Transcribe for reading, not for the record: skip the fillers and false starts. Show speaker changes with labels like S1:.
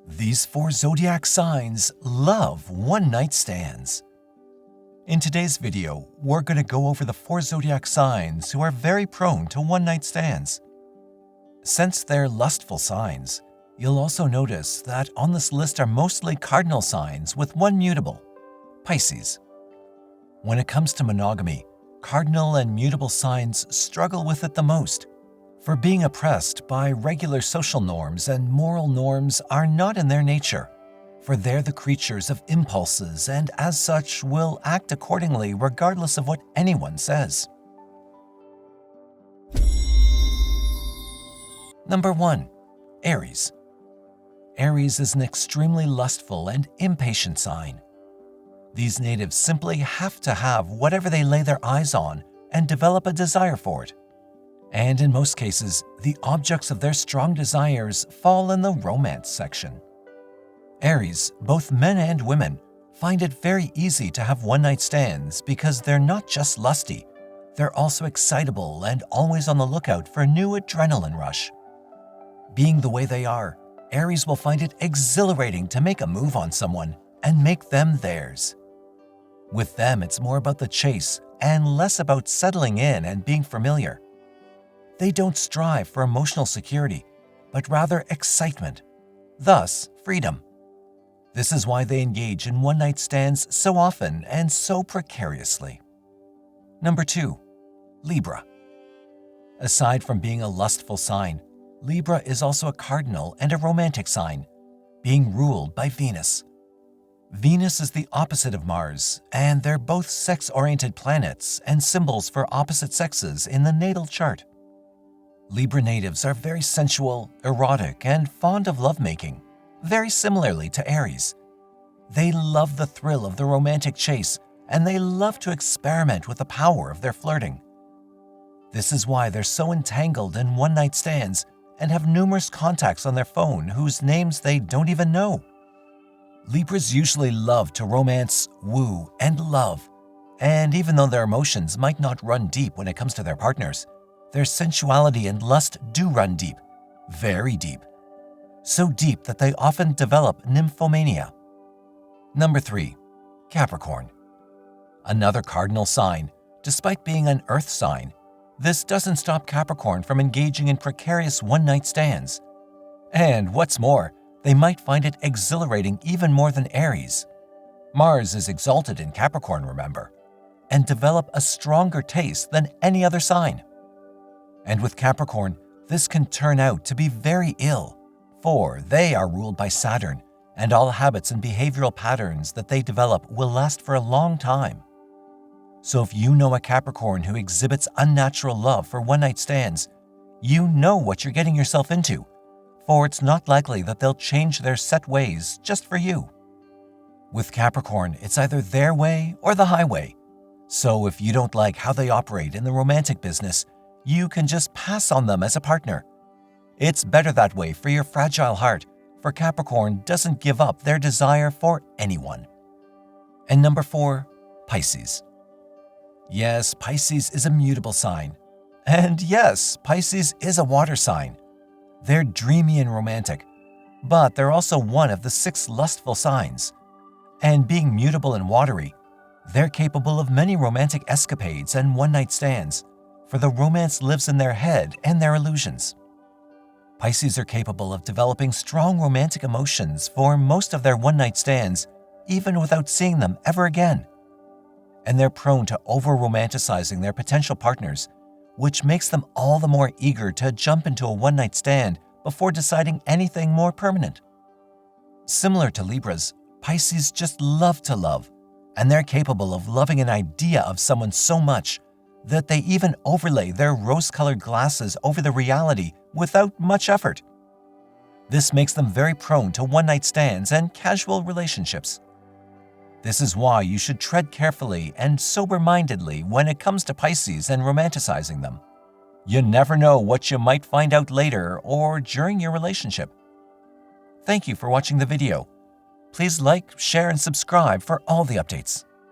S1: These 4 zodiac signs love one-night stands. In today's video, we're going to go over the 4 zodiac signs who are very prone to one-night stands. Since they're lustful signs, you'll also notice that on this list are mostly cardinal signs with one mutable, Pisces. When it comes to monogamy, cardinal and mutable signs struggle with it the most, for being oppressed by regular social norms and moral norms are not in their nature, for they're the creatures of impulses and as such will act accordingly regardless of what anyone says. Number 1. Aries. Aries is an extremely lustful and impatient sign. These natives simply have to have whatever they lay their eyes on and develop a desire for it. And in most cases, the objects of their strong desires fall in the romance section. Aries, both men and women, find it very easy to have one-night stands because they're not just lusty, they're also excitable and always on the lookout for a new adrenaline rush. Being the way they are, Aries will find it exhilarating to make a move on someone and make them theirs. With them, it's more about the chase and less about settling in and being familiar. They don't strive for emotional security, but rather excitement, thus freedom. This is why they engage in one-night stands so often and so precariously. Number 2. Libra. Aside from being a lustful sign, Libra is also a cardinal and a romantic sign, being ruled by Venus. Venus is the opposite of Mars, and they're both sex-oriented planets and symbols for opposite sexes in the natal chart. Libra natives are very sensual, erotic, and fond of lovemaking, very similarly to Aries. They love the thrill of the romantic chase, and they love to experiment with the power of their flirting. This is why they're so entangled in one-night stands and have numerous contacts on their phone whose names they don't even know. Libras usually love to romance, woo, and love, and even though their emotions might not run deep when it comes to their partners, their sensuality and lust do run deep, very deep. So deep that they often develop nymphomania. Number 3. Capricorn. Another cardinal sign. Despite being an earth sign, this doesn't stop Capricorn from engaging in precarious one-night stands. And what's more, they might find it exhilarating even more than Aries. Mars is exalted in Capricorn, remember, and develop a stronger taste than any other sign. And with Capricorn, this can turn out to be very ill, for they are ruled by Saturn, and all habits and behavioral patterns that they develop will last for a long time. So if you know a Capricorn who exhibits unnatural love for one-night stands, you know what you're getting yourself into, for it's not likely that they'll change their set ways just for you. With Capricorn, it's either their way or the highway. So if you don't like how they operate in the romantic business, you can just pass on them as a partner. It's better that way for your fragile heart, for Capricorn doesn't give up their desire for anyone. And number 4, Pisces. Yes, Pisces is a mutable sign. And yes, Pisces is a water sign. They're dreamy and romantic, but they're also one of the 6 lustful signs. And being mutable and watery, they're capable of many romantic escapades and one-night stands, for the romance lives in their head and their illusions. Pisces are capable of developing strong romantic emotions for most of their one-night stands, even without seeing them ever again. And they're prone to over-romanticizing their potential partners, which makes them all the more eager to jump into a one-night stand before deciding anything more permanent. Similar to Libras, Pisces just love to love, and they're capable of loving an idea of someone so much that they even overlay their rose-colored glasses over the reality without much effort. This makes them very prone to one-night stands and casual relationships. This is why you should tread carefully and sober-mindedly when it comes to Pisces and romanticizing them. You never know what you might find out later or during your relationship. Thank you for watching the video. Please like, share, and subscribe for all the updates.